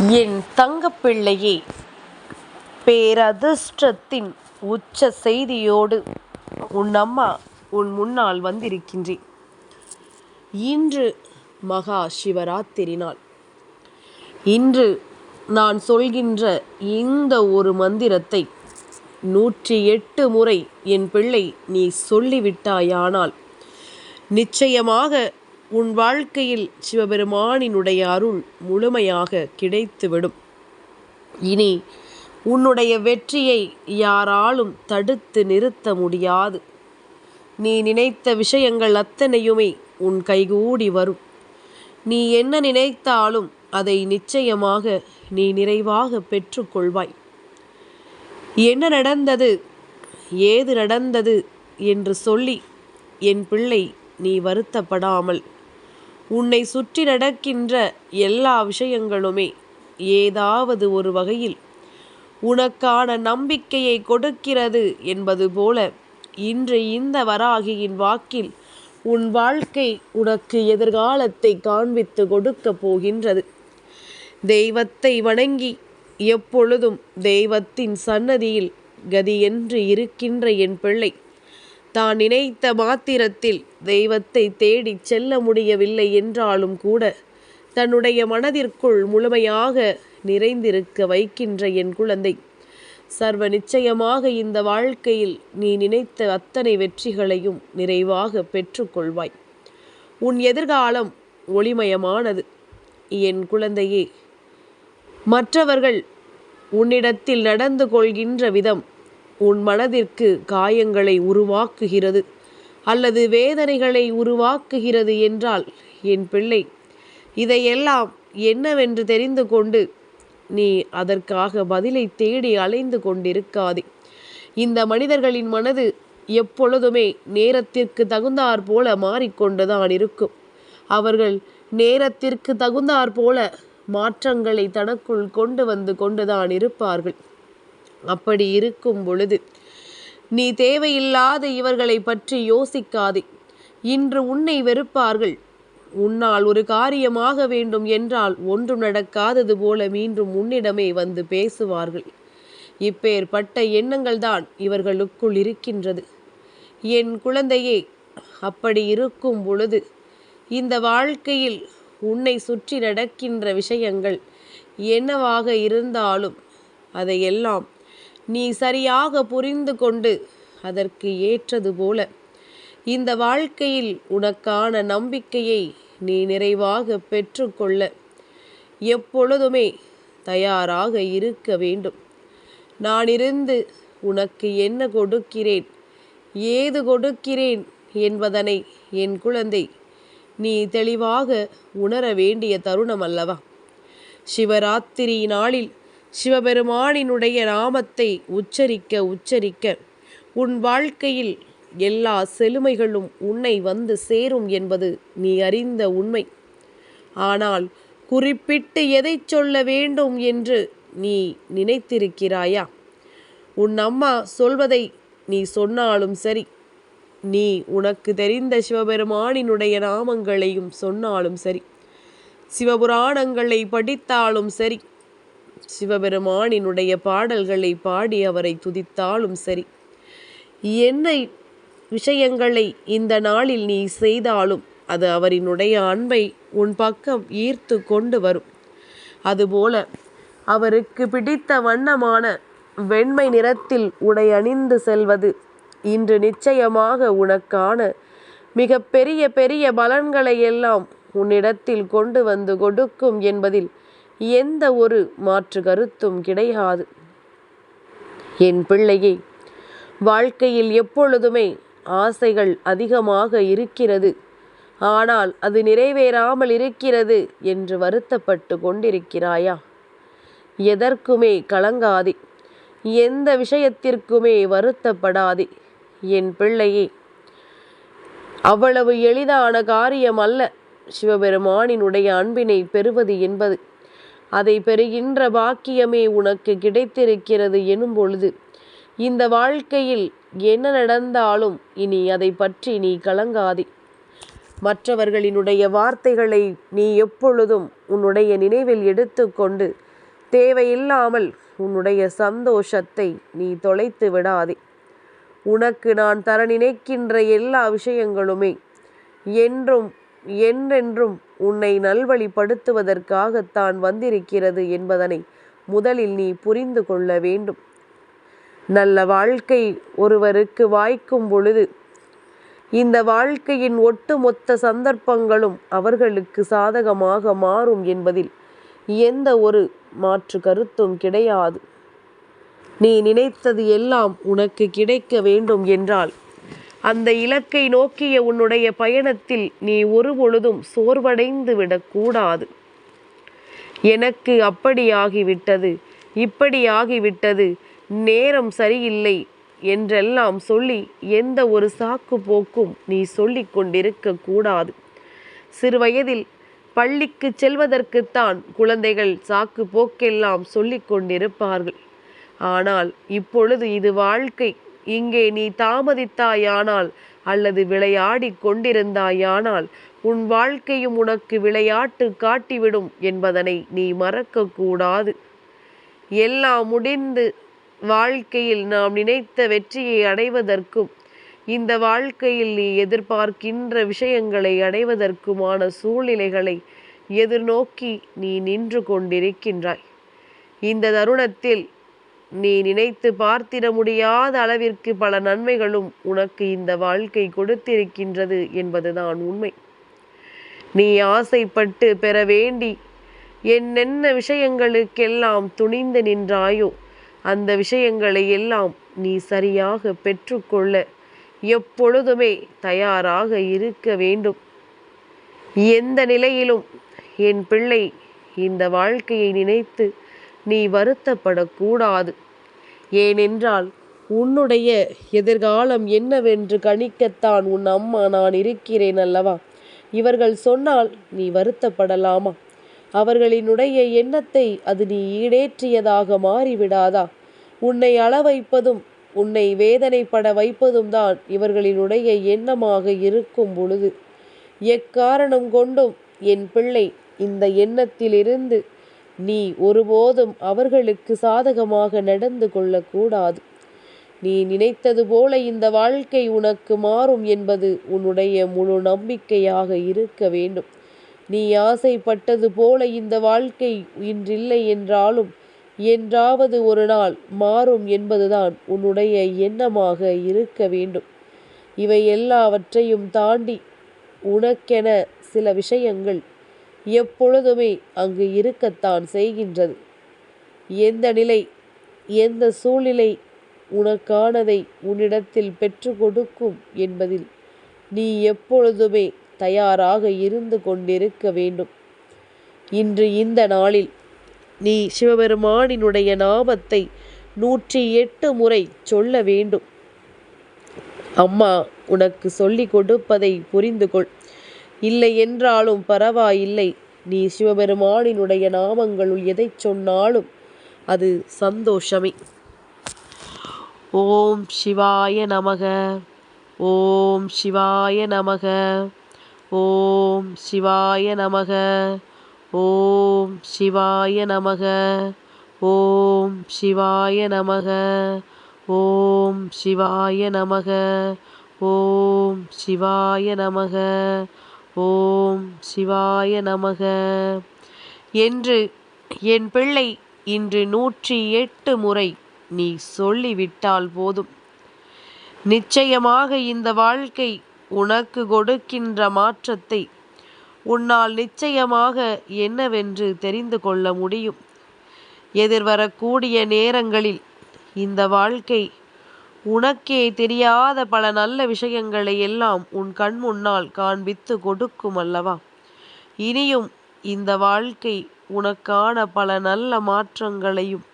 என் தங்கப்பிள்ளையே, பேரதிர்ஷ்டத்தின் உச்ச செய்தியோடு உன் அம்மா உன் முன்னால் வந்திருக்கின்றேன். இன்று மகா சிவராத்திரி நாள். இன்று நான் சொல்கின்ற இந்த ஒரு மந்திரத்தை 108 முறை என் பிள்ளை நீ சொல்லிவிட்டாயானால் நிச்சயமாக உன் வாழ்க்கையில் சிவபெருமானினுடைய அருள் முழுமையாக கிடைத்துவிடும். இனி உன்னுடைய வெற்றியை யாராலும் தடுத்து நிறுத்த முடியாது. நீ நினைத்த விஷயங்கள் அத்தனையுமே உன் கைகூடி வரும். நீ என்ன நினைத்தாலும் அதை நிச்சயமாக நீ நிறைவாக பெற்றுக்கொள்வாய். என்ன நடந்தது, ஏது நடந்தது என்று சொல்லி என் பிள்ளை நீ வருத்தப்படாமல், உன்னை சுற்றி நடக்கின்ற எல்லா விஷயங்களுமே ஏதாவது ஒரு வகையில் உனக்கான நம்பிக்கையை கொடுக்கிறது என்பது போல இன்று இந்த வராகியின் வாக்கில் உன் வாழ்க்கை உனக்கு எதிர்காலத்தை காண்பித்து கொடுக்க போகின்றது. தெய்வத்தை வணங்கி எப்பொழுதும் தெய்வத்தின் சன்னதியில் கதியென்று இருக்கின்ற என் பிள்ளை தான் நினைத்த மாத்திரத்தில் தெய்வத்தை தேடி செல்ல முடியவில்லை என்றாலும் கூட தன்னுடைய மனதிற்குள் முழுமையாக நிறைந்திருக்க வைக்கின்ற என் குழந்தை, சர்வ நிச்சயமாக இந்த வாழ்க்கையில் நீ நினைத்த அத்தனை வெற்றிகளையும் நிறைவாக பெற்றுக்கொள்வாய். உன் எதிர்காலம் ஒளிமயமானது என் குழந்தையே. மற்றவர்கள் உன்னிடத்தில் நடந்து கொள்கின்ற விதம் உன் மனதிற்கு காயங்களை உருவாக்குகிறது அல்லது வேதனைகளை உருவாக்குகிறது என்றால் என் பிள்ளை, இதையெல்லாம் என்னவென்று தெரிந்து கொண்டு நீ அதற்காக பதிலை தேடி அலைந்து கொண்டிருக்காதே. இந்த மனிதர்களின் மனது எப்பொழுதுமே நேரத்திற்கு தகுந்தாற் போல மாறிக்கொண்டுதான் இருக்கும். அவர்கள் நேரத்திற்கு தகுந்தாற் போல மாற்றங்களை தனக்குள் கொண்டு வந்து கொண்டுதான் இருப்பார்கள். அப்படி இருக்கும் பொழுது நீ தேவையில்லாத இவர்களை பற்றி யோசிக்காதே. இன்று உன்னை வெறுப்பார்கள். உன்னால் ஒரு காரியமாக வேண்டும் என்றால் ஒன்றும் நடக்காதது போல மீண்டும் உன்னிடமே வந்து பேசுவார்கள். இப்பேற்பட்ட எண்ணங்கள் தான் இவர்களுக்குள் இருக்கின்றது என் குழந்தையே. அப்படி இருக்கும் பொழுது இந்த வாழ்க்கையில் உன்னை சுற்றி நடக்கின்ற விஷயங்கள் என்னவாக இருந்தாலும் அதையெல்லாம் நீ சரியாக புரிந்து கொண்டு அதற்கு ஏற்றது போல இந்த வாழ்க்கையில் உனக்கான நம்பிக்கையை நீ நிறைவாக பெற்றுக்கொள்ள எப்பொழுதுமே தயாராக இருக்க வேண்டும். நான் இருந்து உனக்கு என்ன கொடுக்கிறேன், ஏது கொடுக்கிறேன் என்பதனை என் குழந்தை நீ தெளிவாக உணர வேண்டிய தருணம் அல்லவா? சிவராத்திரி நாளில் சிவபெருமானினுடைய நாமத்தை உச்சரிக்க உச்சரிக்க உன் வாழ்க்கையில் எல்லா செழுமைகளும் உன்னை வந்து சேரும் என்பது நீ அறிந்த உண்மை. ஆனால் குறிப்பிட்டு எதை சொல்ல வேண்டும் என்று நீ நினைத்திருக்கிறாயா? உன் அம்மா சொல்வதை நீ சொன்னாலும் சரி, நீ உனக்கு தெரிந்த சிவபெருமானினுடைய நாமங்களையும் சொன்னாலும் சரி, சிவபுராணங்களை படித்தாலும் சரி, சிவபெருமானினுடைய பாடல்களை பாடி அவரை துதித்தாலும் சரி, என்ன விஷயங்களை இந்த நாளில் நீ செய்தாலும் அது அவரினுடைய அன்பை உன் பக்கம் ஈர்த்து கொண்டு வரும். அதுபோல அவருக்கு பிடித்த வண்ணமான வெண்மை நிறத்தில் உடை அணிந்து செல்வது இன்று நிச்சயமாக உனக்கான மிக பெரிய பெரிய பலன்களை எல்லாம் உன்னிடத்தில் கொண்டு வந்து கொடுக்கும் என்பதில் எந்த ஒரு மாற்று கருத்தும் கிடையாது. என் பிள்ளையே, வாழ்க்கையில் எப்பொழுதுமே ஆசைகள் அதிகமாக இருக்கிறது, ஆனால் அது நிறைவேறாமல் இருக்கிறது என்று வருத்தப்பட்டு கொண்டிருக்கிறாயா? எதற்குமே கலங்காதே, எந்த விஷயத்திற்குமே வருத்தப்படாதே என் பிள்ளையே. அவ்வளவு எளிதான காரியம் அல்ல சிவபெருமானினுடைய அன்பினை பெறுவது என்பது. அதை பெறுகின்ற பாக்கியமே உனக்கு கிடைத்திருக்கிறது எனும் பொழுது இந்த வாழ்க்கையில் என்ன நடந்தாலும் இனி அதை பற்றி நீ கலங்காதே. மற்றவர்களினுடைய வார்த்தைகளை நீ எப்பொழுதும் உன்னுடைய நினைவில் எடுத்துக்கொண்டு தேவையில்லாமல் உன்னுடைய சந்தோஷத்தை நீ தொலைத்து விடாதே. உனக்கு நான் தர நினைக்கின்ற எல்லா விஷயங்களுமே என்றும் என்றென்றும் உன்னை நல்வழிப்படுத்துவதற்காகத்தான் வந்திருக்கிறது என்பதனை முதலில் நீ புரிந்து கொள்ள வேண்டும். நல்ல வாழ்க்கை ஒருவருக்கு வாய்க்கும் பொழுது இந்த வாழ்க்கையின் ஒட்டுமொத்த சந்தர்ப்பங்களும் அவர்களுக்கு சாதகமாக மாறும் என்பதில் எந்த ஒரு மாற்று கருத்தும் கிடையாது. நீ நினைத்தது எல்லாம் உனக்கு கிடைக்க வேண்டும் என்றால் அந்த இலக்கை நோக்கிய உன்னுடைய பயணத்தில் நீ ஒருபொழுதும் சோர்வடைந்து விடக்கூடாது. எனக்கு அப்படியாகிவிட்டது, இப்படியாகிவிட்டது, நேரம் சரியில்லை என்றெல்லாம் சொல்லி எந்த ஒரு சாக்கு போக்கும் நீ சொல்லி கொண்டிருக்க கூடாது. சிறுவயதில் பள்ளிக்கு செல்வதற்குத்தான் குழந்தைகள் சாக்கு போக்கெல்லாம் சொல்லி கொண்டிருப்பார்கள். ஆனால் இப்பொழுது இது வாழ்க்கை. இங்கே நீ தாமதித்தாயானால் அல்லது விளையாடி கொண்டிருந்தாயானால் உன் வாழ்க்கையும் உனக்கு விளையாட்டு காட்டிவிடும் என்பதனை நீ மறக்கக்கூடாது. எல்லாம் முடிந்து வாழ்க்கையில் நாம் நினைத்த வெற்றியை அடைவதற்கும் இந்த வாழ்க்கையில் நீ எதிர்பார்க்கின்ற விஷயங்களை அடைவதற்குமான சூழ்நிலைகளை எதிர்நோக்கி நீ நின்று கொண்டிருக்கின்றாய். இந்த தருணத்தில் நீ நினைத்து பார்த்திட முடியாத அளவிற்கு பல நன்மைகளும் உனக்கு இந்த வாழ்க்கை கொடுத்திருக்கின்றது என்பதுதான் உண்மை. நீ ஆசைப்பட்டு பெற வேண்டி என்னென்ன விஷயங்களுக்கெல்லாம் துணிந்து நின்றாயோ அந்த விஷயங்களை எல்லாம் நீ சரியாக பெற்றுக்கொள்ள எப்பொழுதுமே தயாராக இருக்க வேண்டும். எந்த நிலையிலும் என் பிள்ளை இந்த வாழ்க்கையை நினைத்து நீ வருத்தப்படக்கூடாது. ஏனென்றால் உன்னுடைய எதிர்காலம் என்னவென்று கணிக்கத்தான் உன் அம்மா நான் இருக்கிறேன் அல்லவா? இவர்கள் சொன்னால் நீ வருத்தப்படலாமா? அவர்களினுடைய எண்ணத்தை அது நீ ஈடேற்றியதாக மாறிவிடாதா? உன்னை அள வைப்பதும் உன்னை வேதனைப்பட வைப்பதும் தான் இவர்களினுடைய எண்ணமாக இருக்கும் பொழுது எக்காரணம் கொண்டும் என் பிள்ளை இந்த எண்ணத்திலிருந்து நீ ஒருபோதும் அவர்களுக்கு சாதகமாக நடந்து கொள்ளக்கூடாது. நீ நினைத்தது போல இந்த வாழ்க்கை உனக்கு மாறும் என்பது உன்னுடைய முழு நம்பிக்கையாக இருக்க வேண்டும். நீ ஆசைப்பட்டது போல இந்த வாழ்க்கை இன்றில்லை என்றாலும் என்றாவது ஒரு நாள் மாறும் என்பதுதான் உன்னுடைய எண்ணமாக இருக்க வேண்டும். இவை எல்லாவற்றையும் தாண்டி உனக்கென சில விஷயங்கள் எப்பொழுதுமே அங்கு இருக்கத்தான் செய்கின்றது. எந்த நிலை, எந்த சூழ்நிலை உனக்கானதை உன்னிடத்தில் பெற்று கொடுக்கும் என்பதில் நீ எப்பொழுதுமே தயாராக இருந்து கொண்டிருக்க வேண்டும். இன்று இந்த நாளில் நீ சிவபெருமானினுடைய நாமத்தை 108 முறை சொல்ல வேண்டும். அம்மா உனக்கு சொல்லி கொடுப்பதை புரிந்து கொள். இல்லை என்றாலும் பரவாயில்லை. நீ சிவபெருமானினுடைய நாமங்களுள் எதை சொன்னாலும் அது சந்தோஷமே. ஓம் சிவாய நமக. ஓம் சிவாய நமக. ஓம் சிவாய நமக. ஓம் சிவாய நமக. ஓம் சிவாய நமக. ஓம் சிவாய நமக. ஓம் சிவாய நமக. ஓம் சிவாய நமக என்று என் பிள்ளை இன்று 108 முறை நீ சொல்லிவிட்டால் போதும். நிச்சயமாக இந்த வாழ்க்கை உனக்கு கொடுக்கின்ற மாற்றத்தை உன்னால் நிச்சயமாக என்னவென்று தெரிந்து கொள்ள முடியும். எதிர்வரக்கூடிய நேரங்களில் இந்த வாழ்க்கை உனக்கே தெரியாத பல நல்ல விஷயங்களை எல்லாம் உன் கண் முன்னால் காண்பித்து கொடுக்கும் அல்லவா? இனியும் இந்த வாழ்க்கை உனக்கான பல நல்ல மாற்றங்களையும்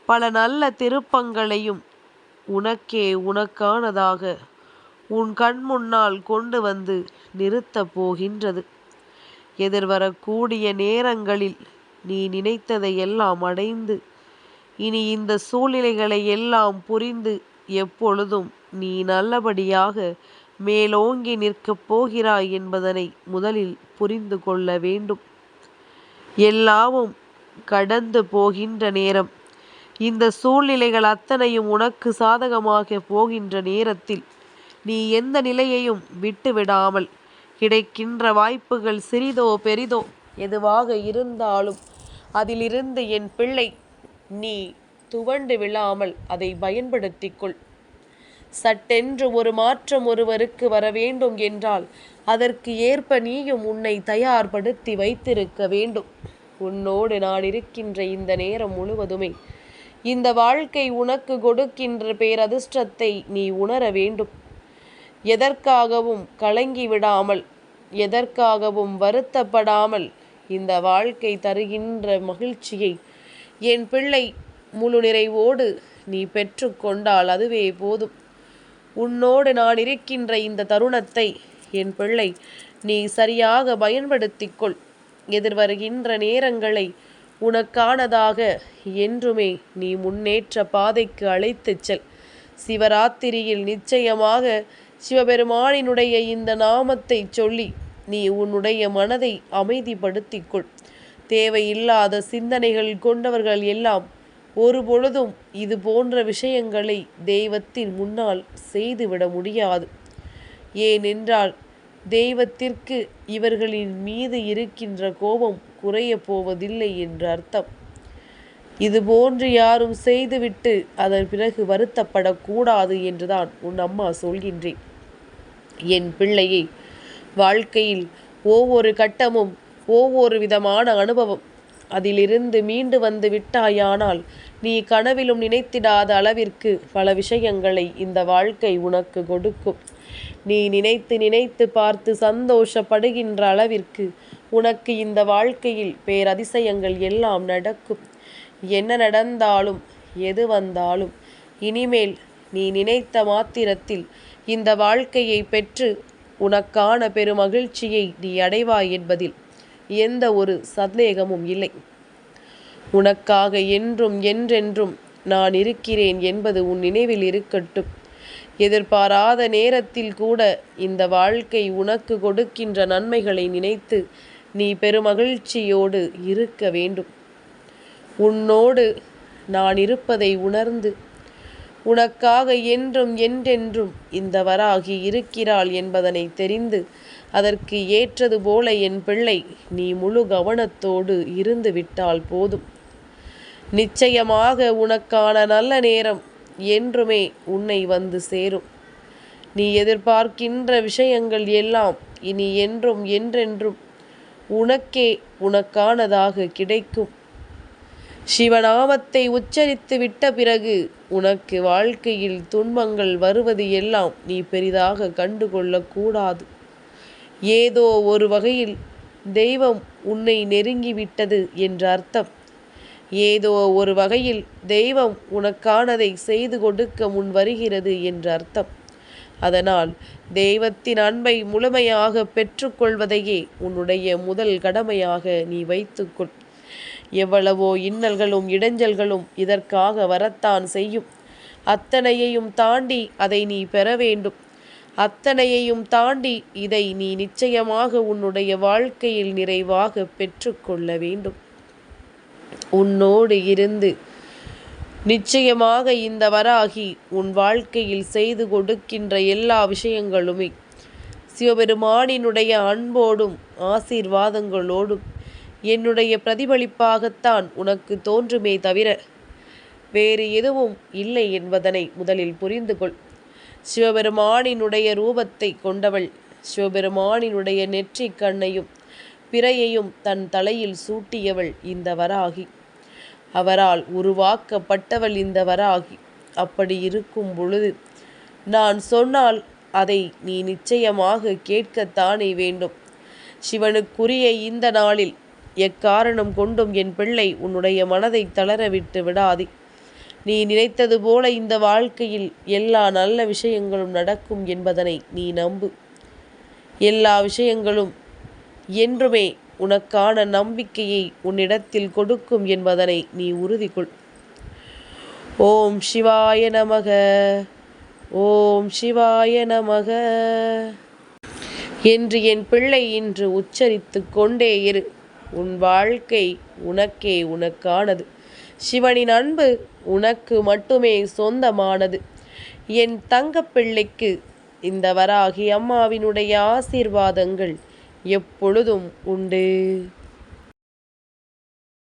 பல நல்ல திருப்பங்களையும் உனக்கே உனக்கானதாக உன் கண் முன்னால் கொண்டு வந்து நிறுத்தப் போகின்றது. எதிர்வரக்கூடிய நேரங்களில் நீ நினைத்ததை எல்லாம் அடைந்து இனி இந்த சூழ்நிலைகளை எல்லாம் புரிந்து எப்பொழுதும் நீ நல்லபடியாக மேலோங்கி நிற்கப் போகிறாய் என்பதனை முதலில் புரிந்து கொள்ள வேண்டும். எல்லாமும் கடந்து போகின்ற நேரம், இந்த சூழ்நிலைகள் அத்தனையும் உனக்கு சாதகமாக போகின்ற நேரத்தில் நீ எந்த நிலையையும் விட்டுவிடாமல் கிடைக்கின்ற வாய்ப்புகள் சிறிதோ பெரிதோ எதுவாக இருந்தாலும் அதிலிருந்து என் பிள்ளை நீ துவண்டு விழாமல் அதை பயன்படுத்திக்கொள். சட்டென்று ஒரு மாற்றம் ஒருவருக்கு வர வேண்டும் என்றால் அதற்கு ஏற்ப நீயும் உன்னை தயார்படுத்தி வைத்திருக்க வேண்டும். உன்னோடு நான் இருக்கின்ற இந்த நேரம் முழுவதுமே இந்த வாழ்க்கை உனக்கு கொடுக்கின்ற பேரதிர்ஷ்டத்தை நீ உணர வேண்டும். எதற்காகவும் கலங்கி விடாமல், எதற்காகவும் வருத்தப்படாமல் இந்த வாழ்க்கை தருகின்ற மகிழ்ச்சியை என் பிள்ளை முழு நிறைவோடு நீ பெற்று கொண்டால் அதுவே போதும். உன்னோடு நான் இருக்கின்ற இந்த தருணத்தை என் பிள்ளை நீ சரியாக பயன்படுத்திக்கொள். எதிர்வருகின்ற நேரங்களை உனக்கானதாக என்றுமே நீ முன்னேற்ற பாதைக்கு அழைத்துச் செல். சிவராத்திரியில் நிச்சயமாக சிவபெருமானினுடைய இந்த நாமத்தை சொல்லி நீ உன்னுடைய மனதை அமைதிப்படுத்திக்கொள். தேவையில்லாத சிந்தனைகள் கொண்டவர்கள் எல்லாம் ஒரு பொழுதும் இது போன்ற விஷயங்களை தெய்வத்தின் முன்னால் செய்துவிட முடியாது. ஏனென்றால் தெய்வத்திற்கு இவர்களின் மீது இருக்கின்ற கோபம் குறைய போவதில்லை என்று அர்த்தம். இதுபோன்று யாரும் செய்துவிட்டு அதன் பிறகு வருத்தப்படக்கூடாது என்றுதான் உன் அம்மா சொல்கின்றேன். என் பிள்ளையை, வாழ்க்கையில் ஒவ்வொரு கட்டமும் ஒவ்வொரு விதமான அனுபவம். அதிலிருந்து மீண்டு வந்து விட்டாயானால் நீ கனவிலும் நினைத்திடாத அளவிற்கு பல விஷயங்களை இந்த வாழ்க்கை உனக்கு கொடுக்கும். நீ நினைத்து நினைத்து பார்த்து சந்தோஷப்படுகின்ற அளவிற்கு உனக்கு இந்த வாழ்க்கையில் பேரதிசயங்கள் எல்லாம் நடக்கும். என்ன நடந்தாலும் எது வந்தாலும் இனிமேல் நீ நினைத்த மாத்திரத்தில் இந்த வாழ்க்கையை பெற்று உனக்கான பெருமகிழ்ச்சியை நீ அடைவாய் என்பதில் எந்த ஒரு சந்தேகமும் இல்லை. உனக்காக என்றும் என்றென்றும் நான் இருக்கிறேன் என்பது உன் நினைவில் இருக்கட்டும். எதிர்பாராத நேரத்தில் கூட இந்த வாழ்க்கை உனக்கு கொடுக்கின்ற நன்மைகளை நினைத்து நீ பெருமகிழ்ச்சியோடு இருக்க வேண்டும். உன்னோடு நான் இருப்பதை உணர்ந்து உனக்காக என்றும் என்றென்றும் இந்த வராகி இருக்கிறாள் என்பதனை தெரிந்து அதற்கு ஏற்றது போல என் பிள்ளை நீ முழு கவனத்தோடு இருந்து விட்டால் போதும். நிச்சயமாக உனக்கான நல்ல நேரம் என்றுமே உன்னை வந்து சேரும். நீ எதிர்பார்க்கின்ற விஷயங்கள் எல்லாம் இனி என்றும் என்றென்றும் உனக்கே உனக்கானதாக கிடைக்கும். சிவநாமத்தை உச்சரித்து விட்ட பிறகு உனக்கு வாழ்க்கையில் துன்பங்கள் வருவது எல்லாம் நீ பெரிதாக கண்டுகொள்ளக்கூடாது. ஏதோ ஒரு வகையில் தெய்வம் உன்னை நெருங்கிவிட்டது என்ற அர்த்தம். ஏதோ ஒரு வகையில் தெய்வம் உனக்கானதை செய்து கொடுக்க முன் வருகிறது என்ற அர்த்தம். அதனால் தெய்வத்தின் அன்பை முழுமையாக பெற்றுக்கொள்வதையே உன்னுடைய முதல் கடமையாக நீ வைத்துக்கொள். எவ்வளவோ இன்னல்களும் இடைஞ்சல்களும் இதற்காக வரத்தான் செய்யும். அத்தனையையும் தாண்டி அதை நீ பெற வேண்டும். அத்தனையையும் தாண்டி இதை நீ நிச்சயமாக உன்னுடைய வாழ்க்கையில் நிறைவாக பெற்றுக்கொள்ள வேண்டும். உன்னோடு இருந்து நிச்சயமாக இந்த வராகி உன் வாழ்க்கையில் செய்து கொடுக்கின்ற எல்லா விஷயங்களுமே சிவபெருமானினுடைய அன்போடும் ஆசீர்வாதங்களோடும் என்னுடைய பிரதிபலிப்பாகத்தான் உனக்கு தோன்றுமே தவிர வேறு எதுவும் இல்லை என்பதனை முதலில் புரிந்து கொள். சிவபெருமானினுடைய ரூபத்தை கொண்டவள், சிவபெருமானினுடைய நெற்றிக் கண்ணையும் பிறையையும் தன் தலையில் சூட்டியவள் இந்த வராகி. அவரால் உருவாக்கப்பட்டவள் இந்த வராகி. அப்படி இருக்கும் பொழுது நான் சொன்னால் அதை நீ நிச்சயமாக கேட்கத்தானே வேண்டும். சிவனுக்குரிய இந்த நாளில் எக்காரணம் கொண்டும் என் பிள்ளை உன்னுடைய மனதை தளரவிட்டு விடாதே. நீ நினைத்தது போல இந்த வாழ்க்கையில் எல்லா நல்ல விஷயங்களும் நடக்கும் என்பதனை நீ நம்பு. எல்லா விஷயங்களும் என்றுமே உனக்கான நம்பிக்கையை உன்னிடத்தில் கொடுக்கும் என்பதனை நீ உறுதி கொள். ஓம் சிவாய நமக, ஓம் சிவாய நமக என்று என் பிள்ளை இன்று உச்சரித்து கொண்டே இரு. உன் வாழ்க்கை உனக்கே உனக்கானது. சிவனின் அன்பு உனக்கு மட்டுமே சொந்தமானது. என் தங்கப்பிள்ளைக்கு இந்த வராகி அம்மாவினுடைய ஆசீர்வாதங்கள் எப்பொழுதும் உண்டு.